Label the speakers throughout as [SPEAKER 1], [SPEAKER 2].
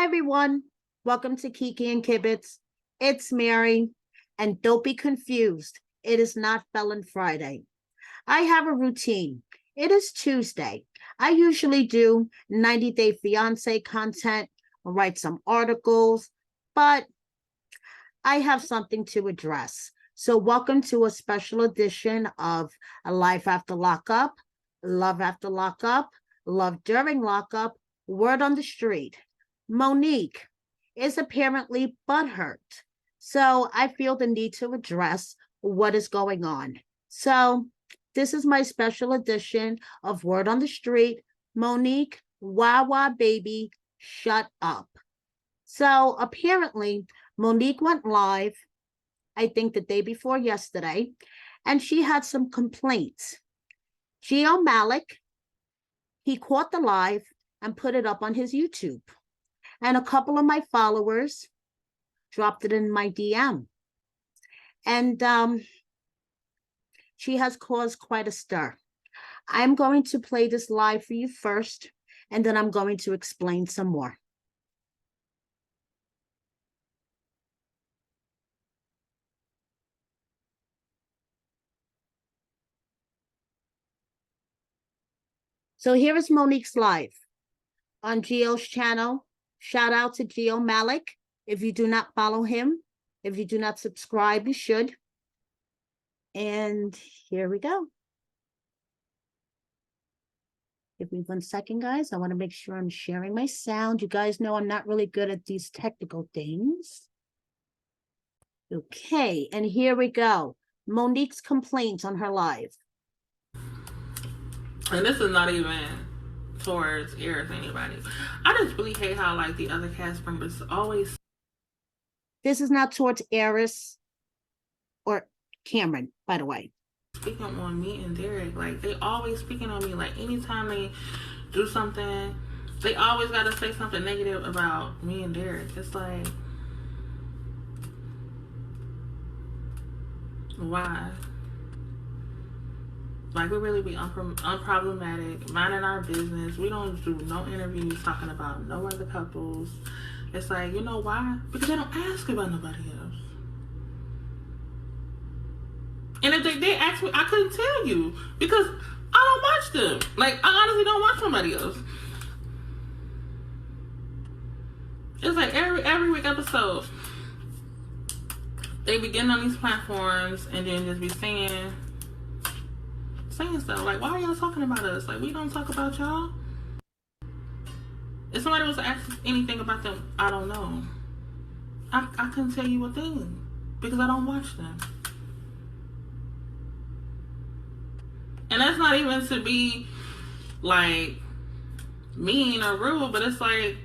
[SPEAKER 1] Hi, everyone. Welcome to Kiki and Kibbitz. It's Mary, and don't be confused. It is not Felon Friday. I have a routine. It is Tuesday. I usually do 90-day fiance content, write some articles, but I have something to address. So, welcome to a special edition of A Life After Lockup, Love After Lockup, Love During Lockup, Word on the Street. Monique is apparently butthurt. So, I feel the need to address what is going on. So, this is my special edition of Word on the Street. Monique, wah baby, shut up. So, apparently, Monique went live, I think the day before yesterday, and she had some complaints. Gio Malik, he caught the live and put it up on his YouTube. And a couple of my followers dropped it in my DM. And she has caused quite a stir. I'm going to play this live for you first, and then I'm going to explain some more. So here is Monique's live on Gio's channel. Shout out to Gio Malik. If you do not follow him, if you do not subscribe, you should. And here we go. Give me 1 second, guys. I want to make sure I'm sharing my sound. You guys know I'm not really good at these technical things. Okay, and here we go. Monique's complaints on her live.
[SPEAKER 2] And this is not even towards irritating anybody. I just really hate how like the other cast members always.
[SPEAKER 1] This is not towards Eris or Cameron, by the way.
[SPEAKER 2] Speaking on me and Derek, like they always speaking on me. Like anytime they do something, they always got to say something negative about me and Derek. It's like, why? Like we really be unproblematic, minding our business. We don't do no interviews talking about no other couples. It's like, you know why? Because they don't ask about nobody else. And if they did ask me, I couldn't tell you because I don't watch them. Like I honestly don't watch somebody else. It's like every week episode, they be getting on these platforms and then just be saying stuff like, why are y'all talking about us? Like we don't talk about y'all. If somebody was to ask anything about them, I don't know. I couldn't tell you a thing because I don't watch them. And that's not even to be like mean or rude, but it's like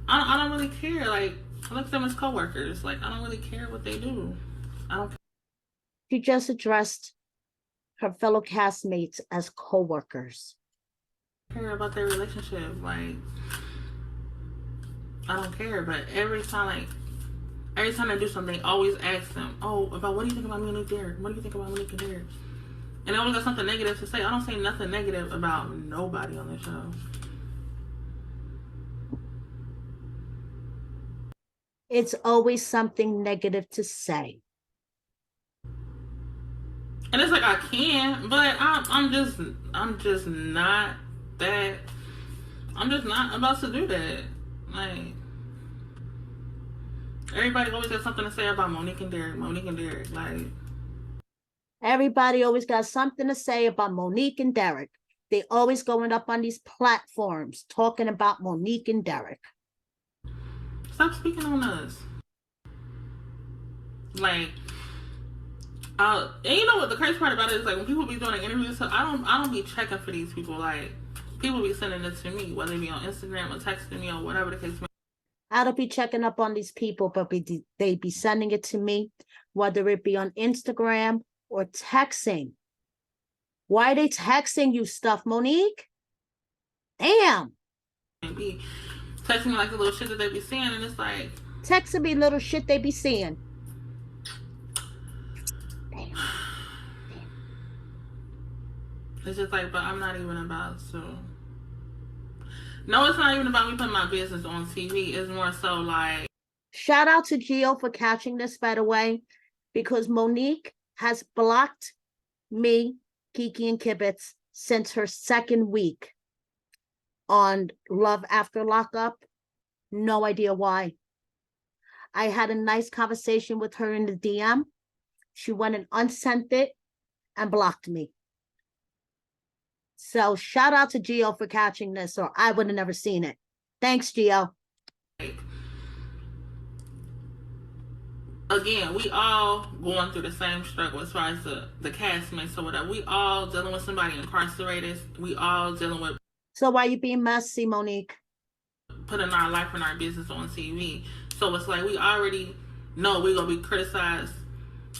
[SPEAKER 2] I don't really care. Like I look at them as coworkers. Like I don't really care what they do. I don't care.
[SPEAKER 1] She just addressed her fellow castmates as co-workers.
[SPEAKER 2] Care about their relationship. Like I don't care. But every time I do something, they always ask them, oh, about what do you think about me and Derek? What do you think about Monique and Derek? And they always got something negative to say. I don't say nothing negative about nobody on the show.
[SPEAKER 1] It's always something negative to say.
[SPEAKER 2] And it's like I can, but I'm just not that. I'm just not about to do that. Like everybody always got something to say about Monique and Derek. Monique and Derek, like
[SPEAKER 1] everybody always got something to say about Monique and Derek. They always going up on these platforms talking about Monique and Derek.
[SPEAKER 2] Stop speaking on us. Like. And you know what the crazy part about it is, like when people be doing interviews, I don't be checking for these people. Like people be sending it to me, whether it be on Instagram or texting me or whatever the case may be.
[SPEAKER 1] I don't be checking up on these people, but they be sending it to me, whether it be on Instagram or texting. Why are they texting you stuff, Monique? Damn.
[SPEAKER 2] Be texting me like the little shit that they be seeing, and it's like
[SPEAKER 1] texting me little shit they be seeing.
[SPEAKER 2] It's just like, but I'm not even about to. No, it's not even about me putting my business on TV. It's more so like,
[SPEAKER 1] Shout out to Gio for catching this, by the way, because Monique has blocked me, Kiki, and Kibitz since her second week on Love After Lockup. No idea why. I had a nice conversation with her in the DM. She went and unsent it and blocked me. So shout out to Gio for catching this, or I would have never seen it. Thanks, Gio.
[SPEAKER 2] again, we all going through the same struggle as far as the castmates or whatever. We all dealing with somebody incarcerated. We all dealing with
[SPEAKER 1] So why you being messy, Monique?
[SPEAKER 2] putting our life and our business on TV. So it's like we already know we're gonna be criticized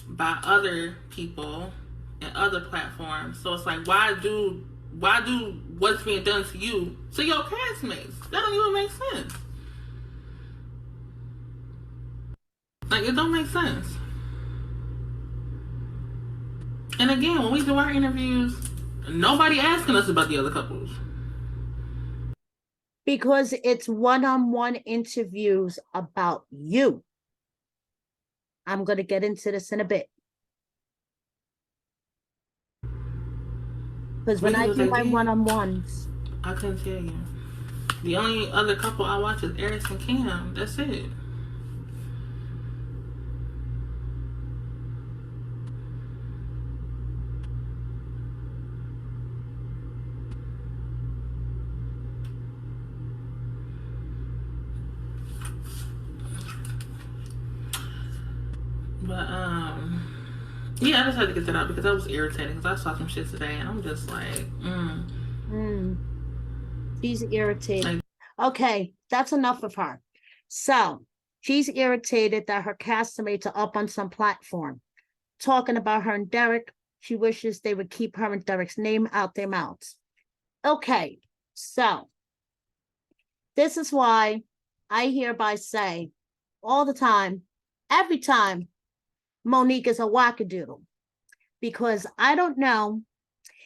[SPEAKER 2] by other people and other platforms. So it's like why do what's being done to you to your castmates? That don't even make sense. Like it don't make sense. And again, when we do our interviews, nobody asking us about the other couples.
[SPEAKER 1] Because it's one-on-one interviews about you. I'm going to get into this in a bit. Because when I do my one-on-ones,
[SPEAKER 2] I couldn't tell you. The only other couple I watch is Eris and Cam. That's it. But yeah, I just had to get that out because I was irritated because I saw some shit today and I'm just like,
[SPEAKER 1] she's irritated. Okay, that's enough of her. So she's irritated that her castmates are up on some platform talking about her and Derek. She wishes they would keep her and Derek's name out their mouths. Okay, so this is why I hereby say all the time, every time, Monique is a wackadoodle, because I don't know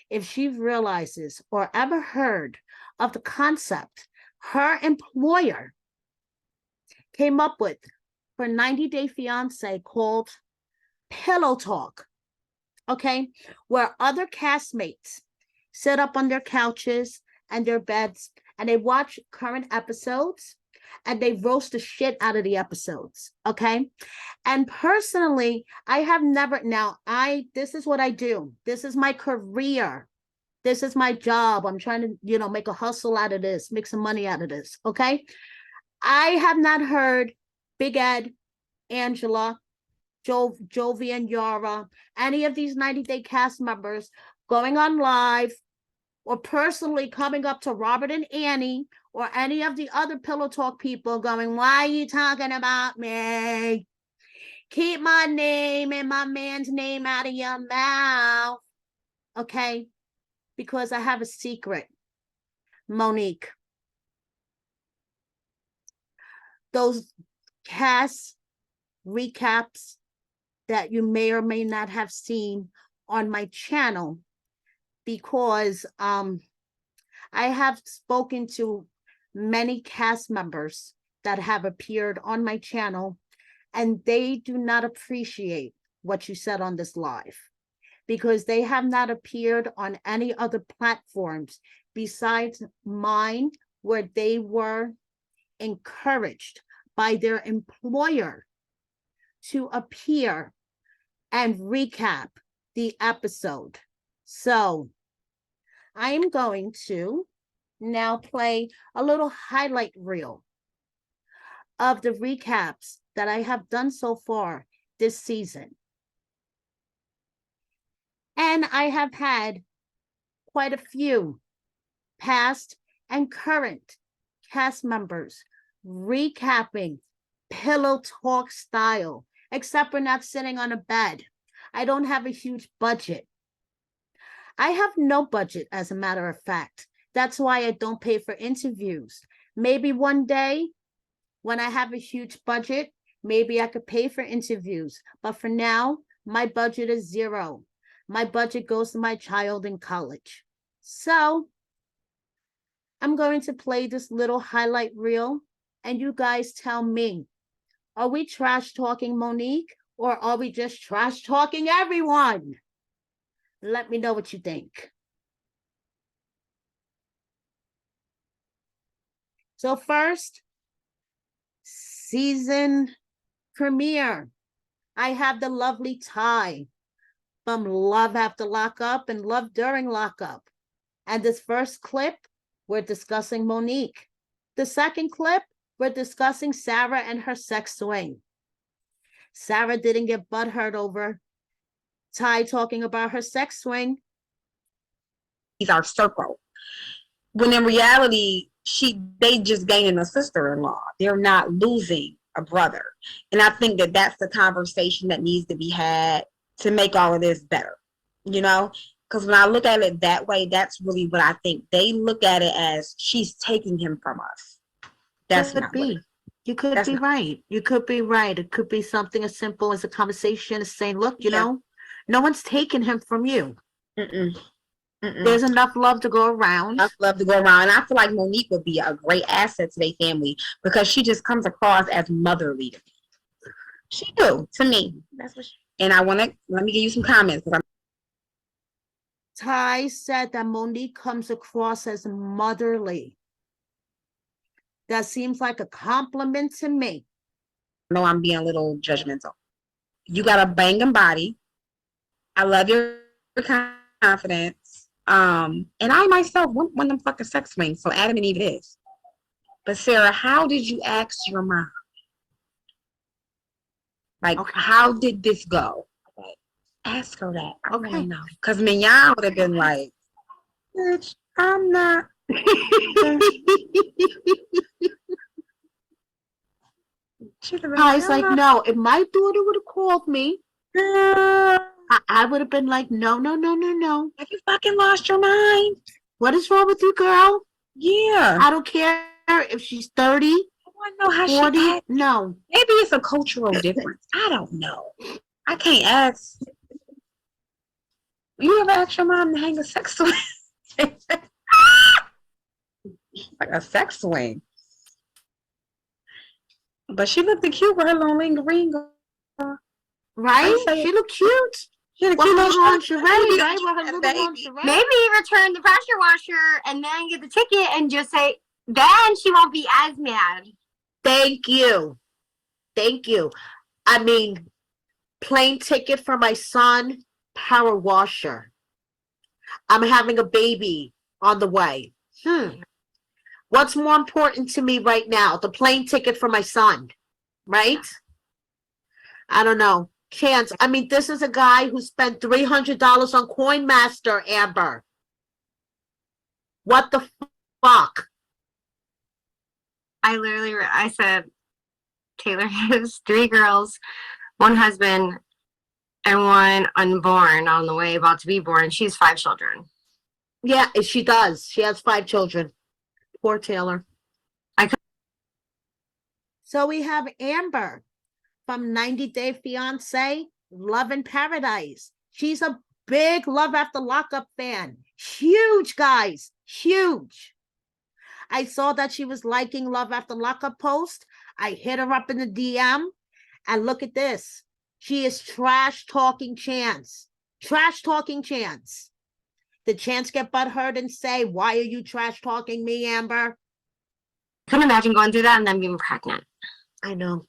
[SPEAKER 1] if she realizes or ever heard of the concept her employer came up with for 90 Day Fiance called Pillow Talk. Okay, where other castmates sit up on their couches and their beds and they watch current episodes and they roast the shit out of the episodes. Okay. And personally, I have never, this is what I do. This is my career. This is my job. I'm trying to, make a hustle out of this, make some money out of this. Okay. I have not heard Big Ed, Angela, Jovi and Yara, any of these 90 Day cast members going on live or personally coming up to Robert and Annie or any of the other Pillow Talk people going, why are you talking about me? Keep my name and my man's name out of your mouth. Okay? Because I have a secret, Monique. Those cast recaps that you may or may not have seen on my channel, because I have spoken to many cast members that have appeared on my channel, and they do not appreciate what you said on this live because they have not appeared on any other platforms besides mine, where they were encouraged by their employer to appear and recap the episode. So I am going to now play a little highlight reel of the recaps that I have done so far this season. And I have had quite a few past and current cast members recapping Pillow Talk style, except for not sitting on a bed. I don't have a huge budget. I have no budget, as a matter of fact. That's why I don't pay for interviews. Maybe one day when I have a huge budget, maybe I could pay for interviews. But for now, my budget is zero. My budget goes to my child in college. So I'm going to play this little highlight reel, and you guys tell me, are we trash talking Monique, or are we just trash talking everyone? Let me know what you think. So first, season premiere. I have the lovely Ty from Love After Lockup and Love During Lockup. And this first clip, we're discussing Monique. The second clip, we're discussing Sarah and her sex swing. Sarah didn't get butthurt over Ty talking about her sex swing.
[SPEAKER 3] He's our circle. When in reality, they just gaining a sister-in-law. They're not losing a brother. And I think that that's the conversation that needs to be had to make all of this better, you know? Because when I look at it that way, that's really what I think. They look at it as she's taking him from us. That's not what
[SPEAKER 1] You could be right. You could be right. It could be something as simple as a conversation as saying, look, you know, no one's taking him from you. There's enough love to go around.
[SPEAKER 3] Enough love to go around. And I feel like Monique would be a great asset to their family because she just comes across as motherly to me. She do, to me. That's what and I want to, let me give you some comments.
[SPEAKER 1] Ty said that Monique comes across as motherly. That seems like a compliment to me.
[SPEAKER 3] No, I'm being a little judgmental. You got a banging body. I love your confidence. And I myself want one of them fucking sex swings, so Adam and Eve it is. But Sarah, how did you ask your mom? Like, how did this go? Like, ask her that. I don't know. Because Mignon would have been like, bitch, I'm not.
[SPEAKER 1] Ty's like, no, if my daughter would have called me, I would have been like, no.
[SPEAKER 3] Have you fucking lost your mind?
[SPEAKER 1] What is wrong with you, girl?
[SPEAKER 3] Yeah.
[SPEAKER 1] I don't care if she's 30,
[SPEAKER 3] I want to know how
[SPEAKER 1] 40.
[SPEAKER 3] she acts.
[SPEAKER 1] No.
[SPEAKER 3] Maybe it's a cultural difference. I don't know. I can't ask. You ever ask your mom to hang a sex swing? Like a sex swing. But she looked cute with her little ring.
[SPEAKER 1] Right? She looked cute.
[SPEAKER 3] She had a
[SPEAKER 1] With
[SPEAKER 3] cute
[SPEAKER 1] her
[SPEAKER 3] little
[SPEAKER 1] lingerie, right?
[SPEAKER 3] shirt.
[SPEAKER 1] With her little lingerie.
[SPEAKER 4] Maybe return the pressure washer and then get the ticket and just say, then she won't be as mad.
[SPEAKER 1] Thank you. I mean, plane ticket for my son, power washer. I'm having a baby on the way. What's more important to me right now? The plane ticket for my son, right? I don't know. Chance. I mean, this is a guy who spent $300 on Coinmaster, Amber. What the fuck?
[SPEAKER 4] I said, Taylor has 3 girls, 1 husband, and 1 unborn on the way, about to be born. She's 5 children.
[SPEAKER 1] Yeah, she does. She has 5 children. Poor Taylor. So we have Amber from 90 Day Fiancé, Love in Paradise. She's a big Love After Lockup fan. Huge, guys. Huge. I saw that she was liking Love After Lockup post. I hit her up in the DM. And look at this. She is trash talking Chance. Trash talking Chance. Did Chance get butthurt and say, why are you trash talking me, Amber?
[SPEAKER 4] I couldn't imagine going through that and then being pregnant.
[SPEAKER 1] I know.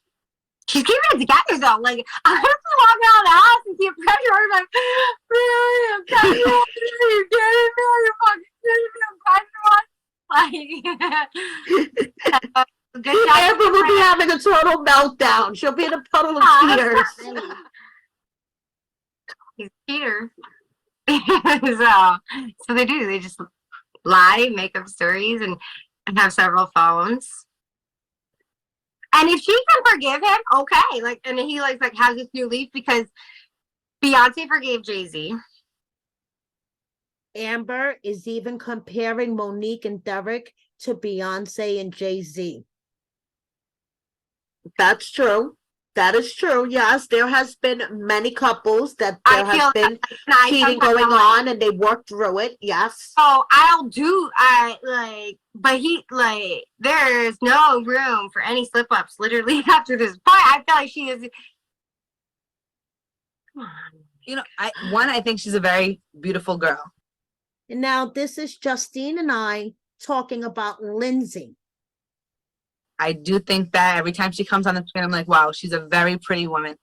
[SPEAKER 4] She's keeping it together though. Like, I have to walk around the house and see a pressure. I'm like, really? I'm telling you, you're kidding me? You're fucking kidding me? I'm pressure. Like, good job.
[SPEAKER 1] Amber will be having a total meltdown. She'll be in a puddle of tears.
[SPEAKER 4] He's a cheater. So they do. They just lie, make up stories, and have several phones. And if she can forgive him, okay. Like, and he like has this new leaf because Beyonce forgave Jay-Z.
[SPEAKER 1] Amber is even comparing Monique and Derek to Beyonce and Jay-Z. That's true. That is true. Yes, there has been many couples that there
[SPEAKER 4] I feel
[SPEAKER 1] has been
[SPEAKER 4] I
[SPEAKER 1] cheating
[SPEAKER 4] sometimes
[SPEAKER 1] going
[SPEAKER 4] I'm like,
[SPEAKER 1] on and they worked through it. Yes.
[SPEAKER 4] oh, but there's no room for any slip ups literally after this point. I feel like she is. Come on.
[SPEAKER 3] You know, I think she's a very beautiful girl.
[SPEAKER 1] And now this is Justine and I talking about Lindsay.
[SPEAKER 3] I do think that every time she comes on the screen, I'm like, wow, she's a very pretty woman.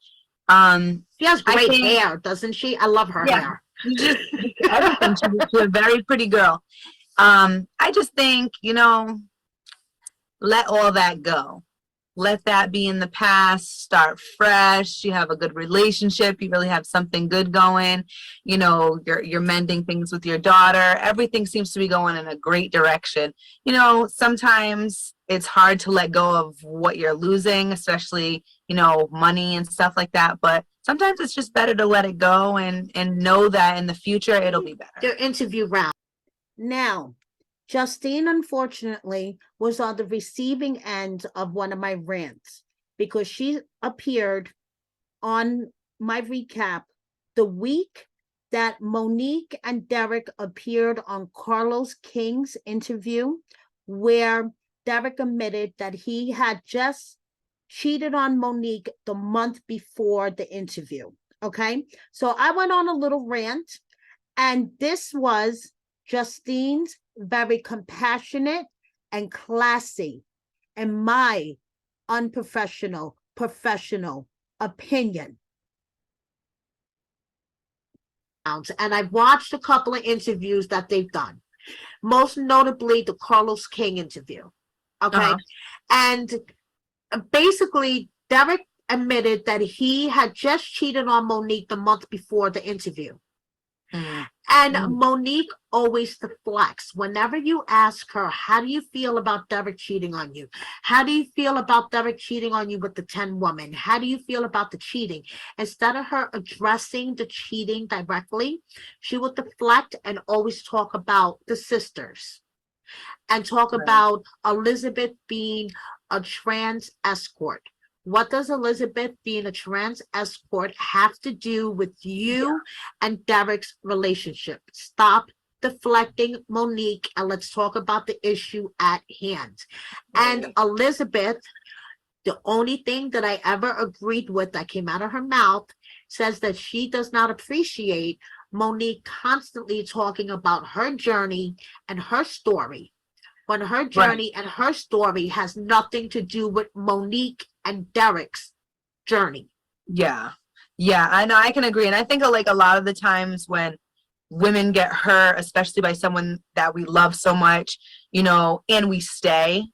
[SPEAKER 1] She has
[SPEAKER 3] I
[SPEAKER 1] great
[SPEAKER 3] think-
[SPEAKER 1] hair, doesn't she? I love her
[SPEAKER 3] Yeah.
[SPEAKER 1] hair.
[SPEAKER 3] Just everything. She's a very pretty girl. I just think, you know, let all that go. Let that be in the past. Start fresh. You have a good relationship. You really have something good going. You know, you're mending things with your daughter. Everything seems to be going in a great direction. You know, sometimes it's hard to let go of what you're losing, especially, you know, money and stuff like that. But sometimes it's just better to let it go and know that in the future it'll be better.
[SPEAKER 1] Their interview round. Now, Justine, unfortunately, was on the receiving end of one of my rants because she appeared on my recap the week that Monique and Derek appeared on Carlos King's interview, where Derek admitted that he had just cheated on Monique the month before the interview. Okay, so I went on a little rant, and this was Justine's very compassionate and classy, in my unprofessional, professional opinion. And I've watched a couple of interviews that they've done, most notably the Carlos King interview. Okay. And basically, Derek admitted that he had just cheated on Monique the month before the interview. And Monique always deflects. Whenever you ask her, how do you feel about Derek cheating on you? How do you feel about Derek cheating on you with the 10 women? How do you feel about the cheating? Instead of her addressing the cheating directly, she would deflect and always talk about the sisters and talk about Elizabeth being a trans escort. What does Elizabeth being a trans escort have to do with you and Derek's relationship? Stop deflecting, Monique, and let's talk about the issue at hand. And Elizabeth, the only thing that I ever agreed with that came out of her mouth says that she does not appreciate Monique constantly talking about her journey and her story, when her journey and her story has nothing to do with Monique and Derek's journey.
[SPEAKER 3] Yeah, I know, I can agree. And I think like a lot of the times when women get hurt, especially by someone that we love so much, you know, and we stay,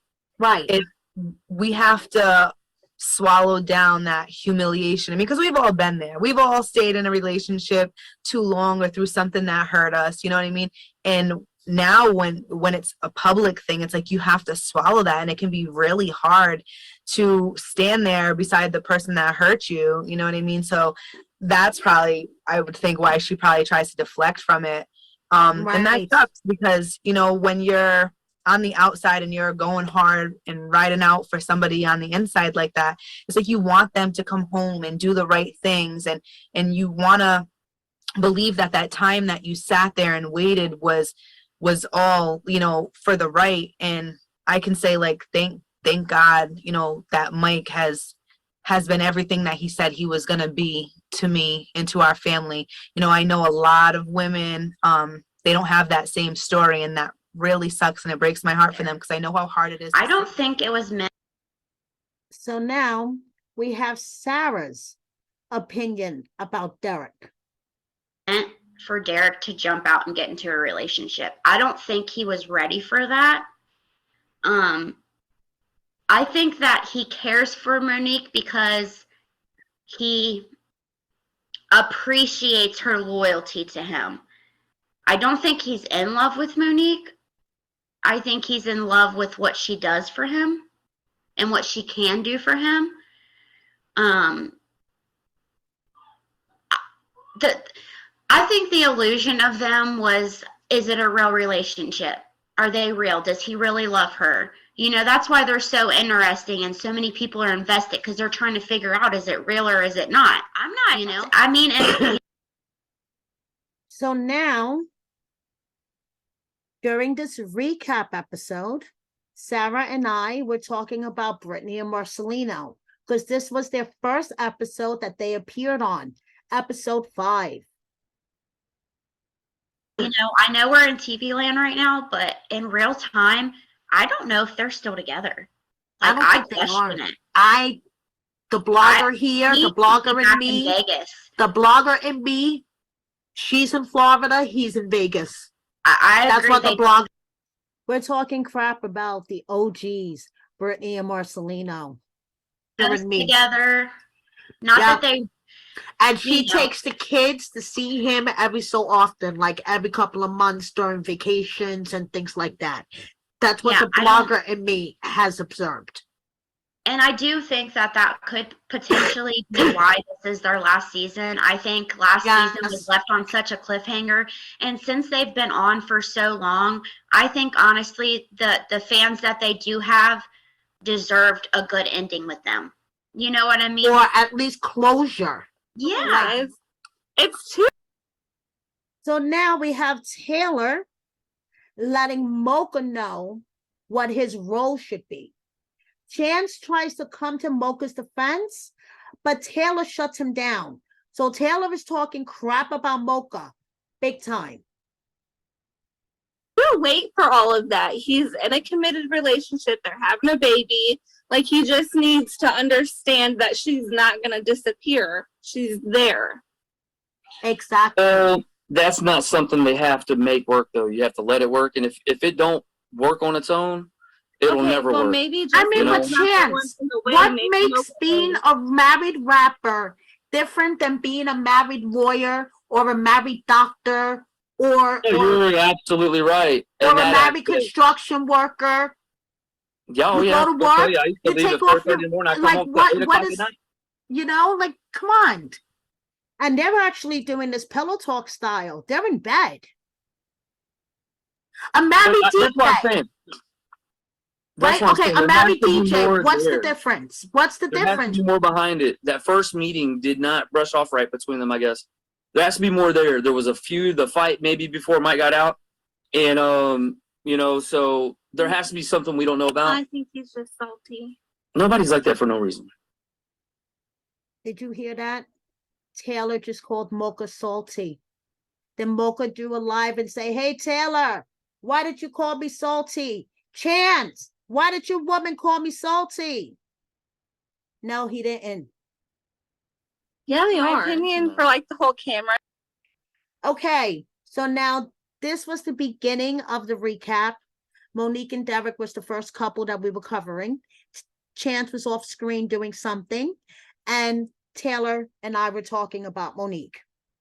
[SPEAKER 3] we have to swallow down that humiliation. I mean, because we've all been there. We've all stayed in a relationship too long or through something that hurt us, you know what I mean? And now when it's a public thing, it's like you have to swallow that, and it can be really hard to stand there beside the person that hurt you, you know what I mean? So that's probably, I would think, why she probably tries to deflect from it. And that sucks because, you know, when you're on the outside and you're going hard and riding out for somebody on the inside like that, it's like you want them to come home and do the right things, and you want to believe that that time that you sat there and waited was all, you know, for the right. And I can say, like, thank God, you know, that Mike has been everything that he said he was going to be to me and to our family. You know, I know a lot of women, they don't have that same story, and that really sucks, and it breaks my heart for them because I know how hard it is.
[SPEAKER 5] I don't think it was meant.
[SPEAKER 1] So now we have Sarah's opinion about Derek.
[SPEAKER 5] For Derek to jump out and get into a relationship. I don't think he was ready for that. I think that he cares for Monique because he appreciates her loyalty to him. I don't think he's in love with Monique. I think he's in love with what she does for him and what she can do for him. I think the illusion of them was, is it a real relationship? Are they real? Does he really love her? You know, that's why they're so interesting and so many people are invested because they're trying to figure out, is it real or is it not? I'm not, you know, I mean, and
[SPEAKER 1] So now, during this recap episode, Sarah and I were talking about Brittany and Marcelino because this was their first episode that they appeared on, episode 5.
[SPEAKER 5] you know, I know we're in TV land right now, but in real time, I don't know if they're still together.
[SPEAKER 1] I
[SPEAKER 5] Like,
[SPEAKER 1] don't
[SPEAKER 5] I
[SPEAKER 1] think they are.
[SPEAKER 5] question it.
[SPEAKER 1] The blogger here, the
[SPEAKER 5] He's
[SPEAKER 1] blogger
[SPEAKER 5] back
[SPEAKER 1] in me,
[SPEAKER 5] Vegas.
[SPEAKER 1] the blogger in me, she's in Florida, he's in Vegas.
[SPEAKER 5] I
[SPEAKER 1] That's
[SPEAKER 5] agree.
[SPEAKER 1] what the blog. We're talking crap about the OGs, Brittany and Marcelino. They're
[SPEAKER 5] Those
[SPEAKER 1] in me.
[SPEAKER 5] together. Not
[SPEAKER 1] Yeah.
[SPEAKER 5] that they.
[SPEAKER 1] And she
[SPEAKER 5] you know.
[SPEAKER 1] takes the kids to see him every so often, like every couple of months during vacations and things like that. That's what
[SPEAKER 5] Yeah,
[SPEAKER 1] the blogger in me has observed.
[SPEAKER 5] And I do think that that could potentially be why this is their last season. I think last season was
[SPEAKER 1] Yes.
[SPEAKER 5] left on such a cliffhanger. And since they've been on for so long, I think honestly the fans that they do have deserved a good ending with them. You know what I mean?
[SPEAKER 1] Or at least closure.
[SPEAKER 5] Yeah.
[SPEAKER 3] It's too.
[SPEAKER 1] So now we have Taylor letting Mocha know what his role should be. Chance tries to come to Mocha's defense, but Taylor shuts him down. So Taylor is talking crap about Mocha, big time.
[SPEAKER 6] We'll wait for all of that. He's in a committed relationship. They're having a baby. Like, he just needs to understand that she's not going to disappear. She's there.
[SPEAKER 1] Exactly.
[SPEAKER 7] That's not something they have to make work, though. You have to let it work. And if it don't work on its own, it'll never work.
[SPEAKER 6] Maybe just
[SPEAKER 1] I mean,
[SPEAKER 7] but
[SPEAKER 6] not the
[SPEAKER 1] Chance,
[SPEAKER 6] ones in the way,
[SPEAKER 1] what
[SPEAKER 6] maybe
[SPEAKER 1] makes
[SPEAKER 6] Mocha
[SPEAKER 1] being
[SPEAKER 6] is.
[SPEAKER 1] a married rapper different than being a married lawyer or a married doctor or
[SPEAKER 7] You're absolutely right.
[SPEAKER 1] or
[SPEAKER 7] And
[SPEAKER 1] a
[SPEAKER 7] that
[SPEAKER 1] married
[SPEAKER 7] aspect-
[SPEAKER 1] construction worker?
[SPEAKER 7] Yeah, oh
[SPEAKER 1] you
[SPEAKER 7] yeah.
[SPEAKER 1] go to
[SPEAKER 7] I'll tell
[SPEAKER 1] work,
[SPEAKER 7] you, I used to
[SPEAKER 1] you
[SPEAKER 7] leave
[SPEAKER 1] take
[SPEAKER 7] at
[SPEAKER 1] off
[SPEAKER 7] 4:30 in
[SPEAKER 1] your-
[SPEAKER 7] the morning. I come
[SPEAKER 1] like,
[SPEAKER 7] home
[SPEAKER 1] what-
[SPEAKER 7] at 8
[SPEAKER 1] what
[SPEAKER 7] o'clock
[SPEAKER 1] is-
[SPEAKER 7] at night.
[SPEAKER 1] You know, like, come on. And they're actually doing this pillow talk style. They're in bed. A married
[SPEAKER 7] That's what I'm
[SPEAKER 1] DJ,
[SPEAKER 7] saying.
[SPEAKER 1] right?
[SPEAKER 7] That's what I'm
[SPEAKER 1] Okay,
[SPEAKER 7] saying.
[SPEAKER 1] a
[SPEAKER 7] There has
[SPEAKER 1] married
[SPEAKER 7] to be
[SPEAKER 1] DJ.
[SPEAKER 7] more
[SPEAKER 1] What's the
[SPEAKER 7] there.
[SPEAKER 1] difference? What's the
[SPEAKER 7] There has to
[SPEAKER 1] difference?
[SPEAKER 7] be more behind it. That first meeting did not brush off right between them, I guess. There has to be more there. There was a few, the fight maybe before Mike got out. And, you know, so there has to be something we don't know about.
[SPEAKER 6] I think he's just salty.
[SPEAKER 7] Nobody's like that for no reason.
[SPEAKER 1] Did you hear that? Taylor just called Mocha salty. Then Mocha do a live and say, "Hey, Taylor, why did you call me salty? Chance, why did your woman call me salty?" No, he didn't.
[SPEAKER 6] Yeah, they
[SPEAKER 1] are.
[SPEAKER 6] My opinion for like the whole camera.
[SPEAKER 1] Okay, so now this was the beginning of the recap. Monique and Derek was the first couple that we were covering. Chance was off screen doing something, and Taylor and I were talking about Monique.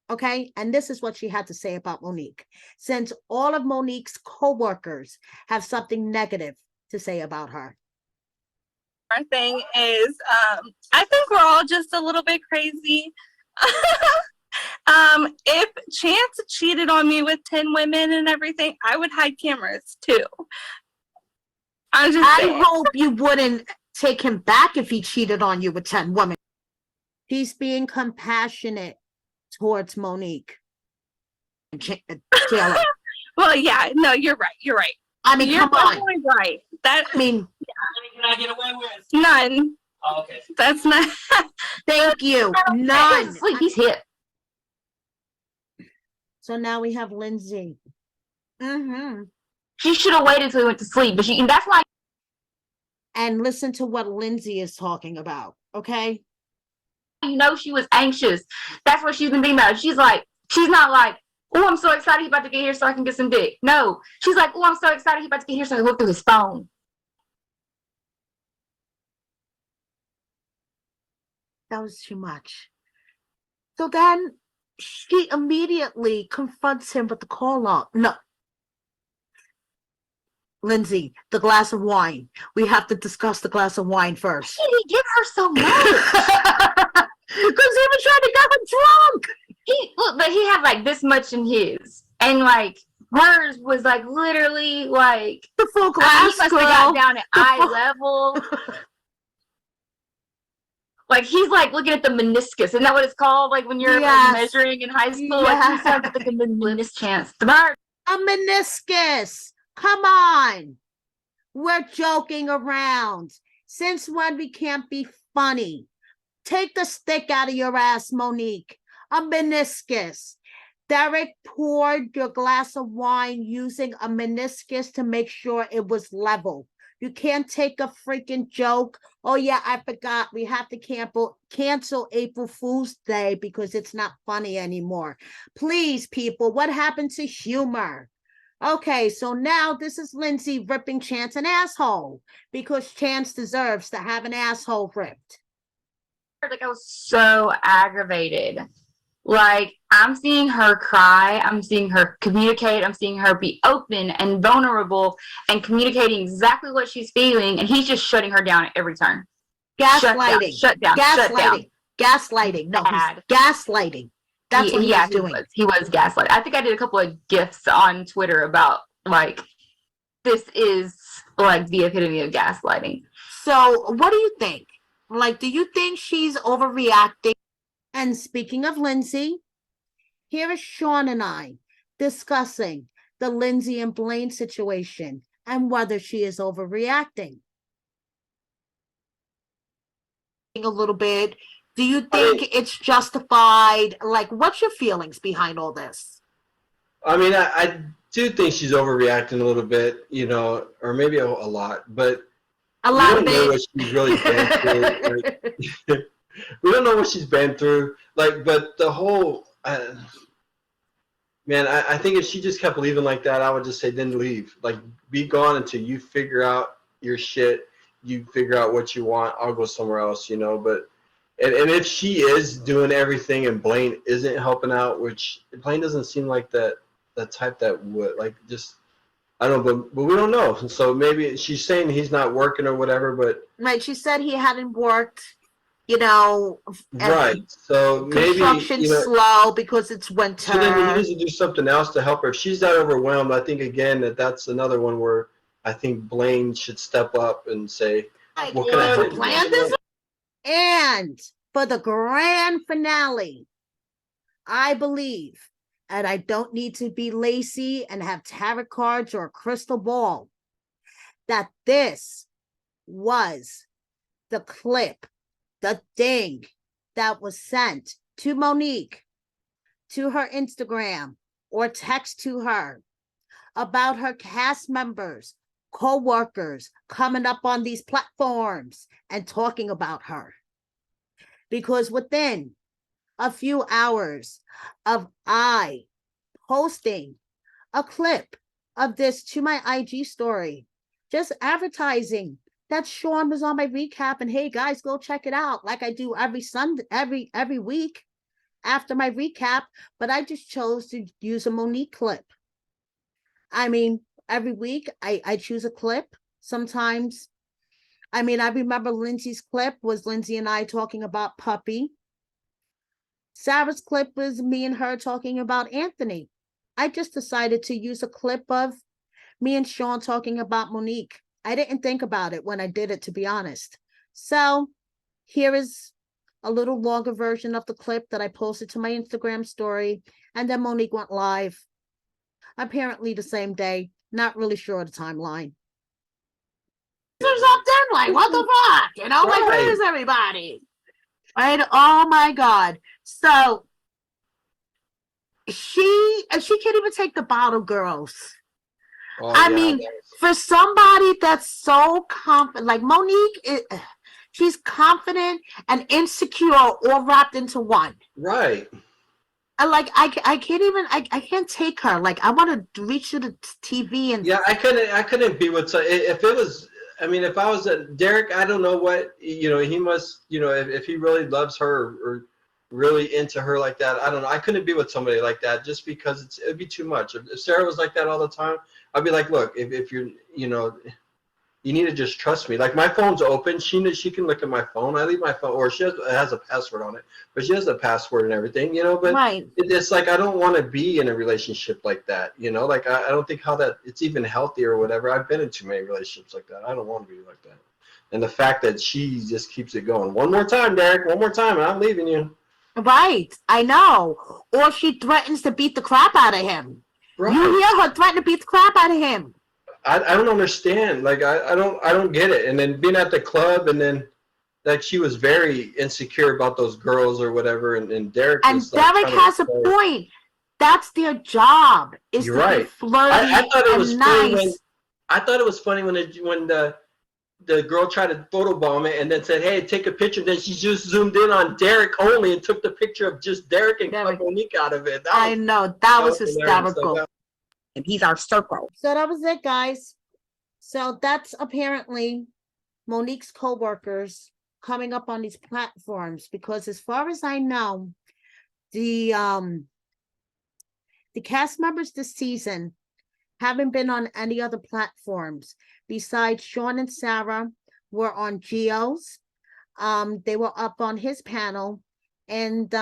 [SPEAKER 1] Okay, and this is what she had to say about Monique. Since all of Monique's co-workers have something negative to say about her.
[SPEAKER 6] Our thing is, I think we're all just a little bit crazy. If Chance cheated on me with 10 women and everything, I would hide cameras too. I'm just
[SPEAKER 1] I
[SPEAKER 6] saying.
[SPEAKER 1] hope you wouldn't take him back if he cheated on you with 10 women. He's being compassionate towards Monique. Taylor.
[SPEAKER 6] Well, yeah, no, you're right. You're right.
[SPEAKER 1] I mean,
[SPEAKER 6] You're
[SPEAKER 1] come on.
[SPEAKER 6] definitely right. That
[SPEAKER 1] I mean,
[SPEAKER 7] Can I get away with?
[SPEAKER 6] none.
[SPEAKER 7] Oh, okay.
[SPEAKER 6] That's not.
[SPEAKER 1] thank you. None.
[SPEAKER 4] Sleep, he's hit.
[SPEAKER 1] So now we have Lindsay. Mm-hmm.
[SPEAKER 4] She should have waited till he went to sleep, but and that's why.
[SPEAKER 1] And listen to what Lindsay is talking about, okay?
[SPEAKER 4] You know she was anxious. That's what she's been thinking about. She's not like, oh, I'm so excited he's about to get here so I can get some dick. No, she's like, oh, I'm so excited he's about to get here so I can look through his phone.
[SPEAKER 1] That was too much. So then she immediately confronts him with the call log. No. Lindsay, the glass of wine. We have to discuss the glass of wine first.
[SPEAKER 4] Why did he give her so much?
[SPEAKER 1] Because he was trying to get her drunk.
[SPEAKER 4] But he had like this much in his, and like
[SPEAKER 8] hers was like literally like
[SPEAKER 1] The full
[SPEAKER 8] I mean,
[SPEAKER 1] glass
[SPEAKER 8] he must
[SPEAKER 1] girl.
[SPEAKER 8] have got down at eye level. Like he's like looking at the meniscus. Isn't that what it's called? Like when you're
[SPEAKER 1] Yes.
[SPEAKER 8] like measuring in high school, like he starts with like a meniscus chance. The bird.
[SPEAKER 1] A meniscus. Come on. We're joking around. Since when we can't be funny? Take the stick out of your ass, Monique. A meniscus. Derek poured your glass of wine using a meniscus to make sure it was level. You can't take a freaking joke. Oh, yeah, I forgot. We have to cancel April Fool's Day because it's not funny anymore. Please, people, what happened to humor? Okay, so now this is Lindsay ripping Chance an asshole because Chance deserves to have an asshole ripped.
[SPEAKER 8] Like I was so aggravated. Like I'm seeing her cry, I'm seeing her communicate, I'm seeing her be open and vulnerable and communicating exactly what she's feeling, and he's just shutting her down at every turn.
[SPEAKER 1] Gaslighting.
[SPEAKER 8] Shut down.
[SPEAKER 1] Gaslighting. No,
[SPEAKER 8] Bad.
[SPEAKER 1] he's gaslighting. That's what he's doing.
[SPEAKER 8] He was gaslighting. I think I did a couple of GIFs on Twitter about like this is like the epitome of gaslighting.
[SPEAKER 1] So what do you think? Like, do you think she's overreacting? And speaking of Lindsay, here is Sean and I discussing the Lindsay and Blaine situation and whether she is overreacting. A little bit. Do you think it's justified? Like, what's your feelings behind all this?
[SPEAKER 9] I mean, I do think she's overreacting a little bit, you know, or maybe a lot, but
[SPEAKER 1] a lot of
[SPEAKER 9] we don't know what she's really been through. Like, we don't know what she's been through. Like, but the whole, man, I think if she just kept leaving like that, I would just say, then leave. Like, be gone until you figure out your shit. You figure out what you want. I'll go somewhere else, you know. But and if she is doing everything and Blaine isn't helping out, which Blaine doesn't seem like the type that would, like, just, I don't know, but we don't know. So maybe she's saying he's not working or whatever, but
[SPEAKER 1] right, she said he hadn't worked, you know.
[SPEAKER 9] Right. So maybe,
[SPEAKER 1] construction's
[SPEAKER 9] you know,
[SPEAKER 1] slow because it's winter.
[SPEAKER 9] so then he needs to do something else to help her. If she's that overwhelmed, I think again that's another one where I think Blaine should step up and say, "What can I help you?"
[SPEAKER 1] And for the grand finale, I believe, and I don't need to be lazy and have tarot cards or a crystal ball, that this was the clip, the thing that was sent to Monique, to her Instagram, or text to her about her cast members, co-workers coming up on these platforms and talking about her. Because within a few hours of I posting a clip of this to my IG story, just advertising that Sean was on my recap, and hey guys, go check it out, like I do every Sunday, every week after my recap. But I just chose to use a Monique clip. I mean, every week I choose a clip. Sometimes, I mean, I remember Lindsay's clip was Lindsay and I talking about Puppy. Sarah's clip was me and her talking about Anthony. I just decided to use a clip of me and Sean talking about Monique. I didn't think about it when I did it, to be honest. So here is a little longer version of the clip that I posted to my Instagram story. And then Monique went live, apparently the same day. Not really sure of the timeline. Or something like, what the fuck? You know, like, where's everybody? Right? Oh my God. So she can't even take the bottle, girls.
[SPEAKER 9] Oh,
[SPEAKER 1] I
[SPEAKER 9] yeah,
[SPEAKER 1] mean, for somebody that's so confident, like Monique, she's confident and insecure all wrapped into one.
[SPEAKER 9] right.
[SPEAKER 1] I can't even, I can't take her. Like, I want to reach to the TV and
[SPEAKER 9] Yeah, I couldn't be with, if it was, I mean, if I was Derek, I don't know what, you know, he must, you know, if he really loves her or really into her like that, I don't know. I couldn't be with somebody like that just because it'd be too much. If Sarah was like that all the time, I'd be like, look, if you're, you know, You need to just trust me. Like my phone's open. She can look at my phone. I leave my phone, or it has a password on it, but she has a password and everything, you know. But
[SPEAKER 1] Right.
[SPEAKER 9] it's like I don't want to be in a relationship like that, you know. Like I don't think how that it's even healthy or whatever. I've been in too many relationships like that. I don't want to be like that. And the fact that she just keeps it going. One more time, Derek. One more time, and I'm leaving you.
[SPEAKER 1] Right. I know. Or she threatens to beat the crap out of him.
[SPEAKER 9] Right.
[SPEAKER 1] You hear her threaten to beat the crap out of him.
[SPEAKER 9] I don't understand. Like I don't get it. And then being at the club, and then like she was very insecure about those girls or whatever, and Derek
[SPEAKER 1] And
[SPEAKER 9] was like,
[SPEAKER 1] Derek has a point. That's their job, is
[SPEAKER 9] You're
[SPEAKER 1] to
[SPEAKER 9] right.
[SPEAKER 1] be flirty
[SPEAKER 9] I thought it was
[SPEAKER 1] and
[SPEAKER 9] funny
[SPEAKER 1] nice.
[SPEAKER 9] I thought it was funny when the girl tried to photobomb it and then said, "Hey, take a picture." Then she just zoomed in on Derek only and took the picture of just Derek and cut Monique out of it.
[SPEAKER 1] I know, that was
[SPEAKER 9] hilarious.
[SPEAKER 1] hysterical.
[SPEAKER 9] Like,
[SPEAKER 3] And he's our circle.
[SPEAKER 1] So that was it, guys. So that's apparently Monique's co-workers coming up on these platforms, because as far as I know, the cast members this season haven't been on any other platforms besides Sean and Sarah were on Geo's. They were up on his panel. And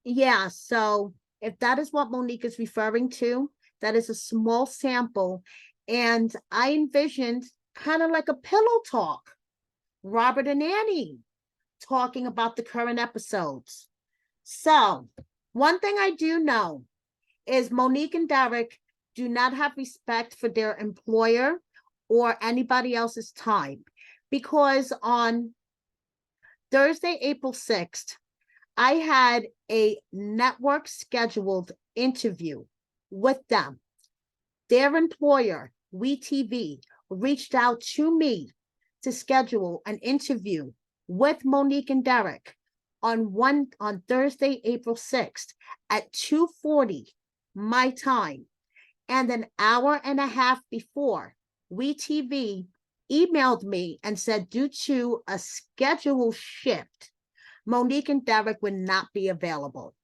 [SPEAKER 1] yeah, so if that is what Monique is referring to, that is a small sample. And I envisioned kind of like a pillow talk. Robert and Annie talking about the current episodes. So one thing I do know is Monique and Derek do not have respect for their employer or anybody else's time, because on Thursday, April 6th, I had a network scheduled interview with them. Their employer, WeTV, reached out to me to schedule an interview with Monique and Derek on Thursday, April 6th at 2:40 my time. And an hour and a half before, WeTV emailed me and said, due to a schedule shift, Monique and Derek would not be available.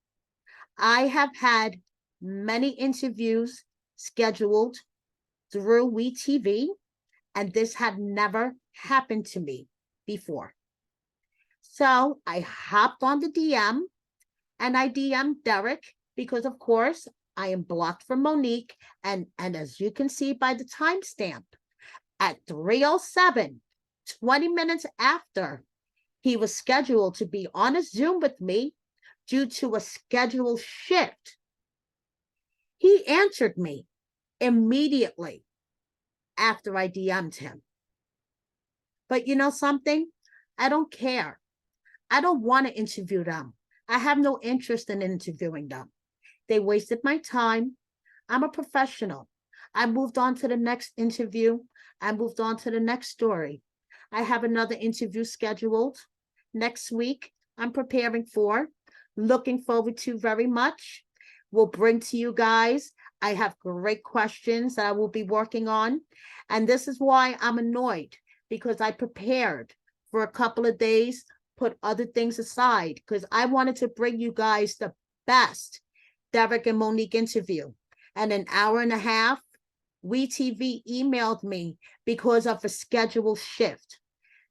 [SPEAKER 1] I have had many interviews scheduled through WeTV, and this had never happened to me before. So I hopped on the DM and I DM'd Derek because, of course, I am blocked from Monique. And as you can see by the timestamp, at 3:07, 20 minutes after he was scheduled to be on a Zoom with me due to a schedule shift, he answered me immediately after I DM'd him. But you know something? I don't care. I don't want to interview them. I have no interest in interviewing them. They wasted my time. I'm a professional. I moved on to the next interview. I moved on to the next story. I have another interview scheduled next week. I'm preparing for, looking forward to very much. Will bring to you guys. I have great questions that I will be working on. And this is why I'm annoyed, because I prepared for a couple of days, put other things aside, because I wanted to bring you guys the best Derek and Monique interview. And an hour and a half, WeTV emailed me because of a schedule shift.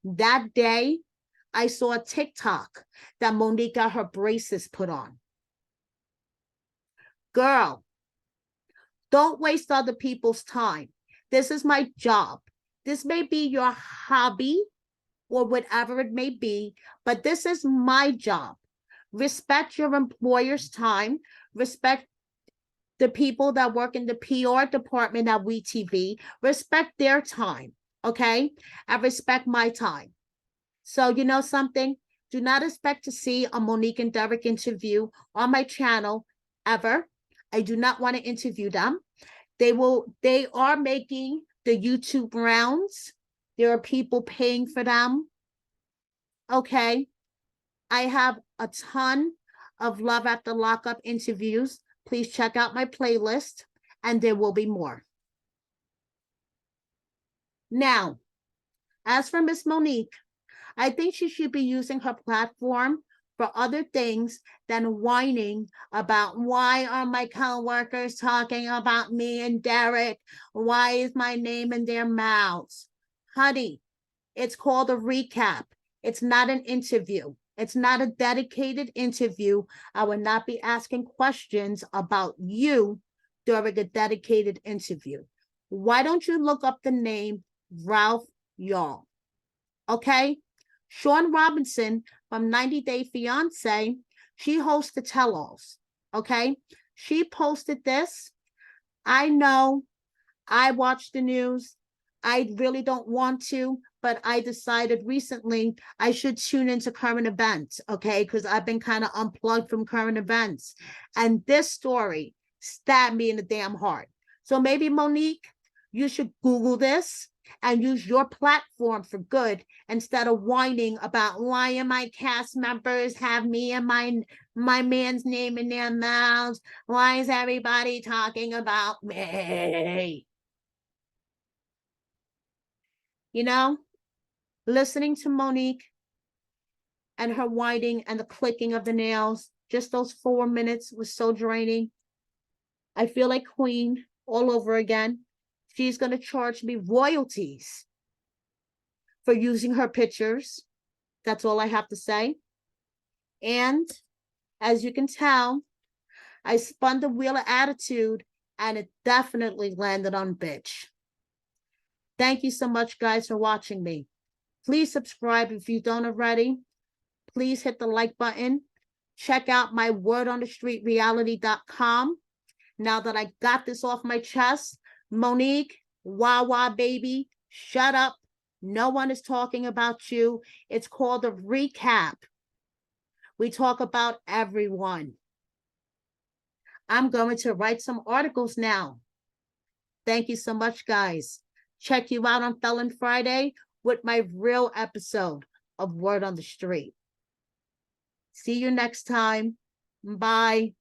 [SPEAKER 1] That day, I saw a TikTok that Monique got her braces put on. Girl, don't waste other people's time. This is my job. This may be your hobby or whatever it may be, but this is my job. Respect your employer's time. Respect the people that work in the PR department at WeTV. Respect their time, okay? I respect my time. So you know something? Do not expect to see a Monique and Derek interview on my channel ever. I do not want to interview them. They are making the YouTube rounds. There are people paying for them. Okay. I have a ton of Love After Lockup interviews. Please check out my playlist, and there will be more. Now, as for Miss Monique, I think she should be using her platform for other things than whining about why are my coworkers talking about me and Derek? Why is my name in their mouths? Honey, it's called a recap. It's not an interview. It's not a dedicated interview. I will not be asking questions about you during a dedicated interview. Why don't you look up the name Ralph Y'all? Okay? Sean Robinson from 90 Day Fiance, she hosts the tell-alls. Okay? She posted this. I know I watch the news. I really don't want to, but I decided recently I should tune into current events, okay? Because I've been kind of unplugged from current events. And this story stabbed me in the damn heart. So maybe, Monique, you should Google this and use your platform for good instead of whining about why am my cast members have me and my man's name in their mouths? Why is everybody talking about me? You know, listening to Monique and her whining and the clicking of the nails, just those 4 minutes was so draining. I feel like Queen all over again. She's going to charge me royalties for using her pictures. That's all I have to say. And as you can tell, I spun the wheel of attitude and it definitely landed on bitch. Thank you so much, guys, for watching me. Please subscribe if you don't already. Please hit the like button. Check out my wordonthestreetreality.com. Now that I got this off my chest, Monique, Wawa baby, shut up. No one is talking about you. It's called a recap. We talk about everyone. I'm going to write some articles now. Thank you so much, guys. Check you out on Felon Friday with my real episode of Word on the Street. See you next time. Bye.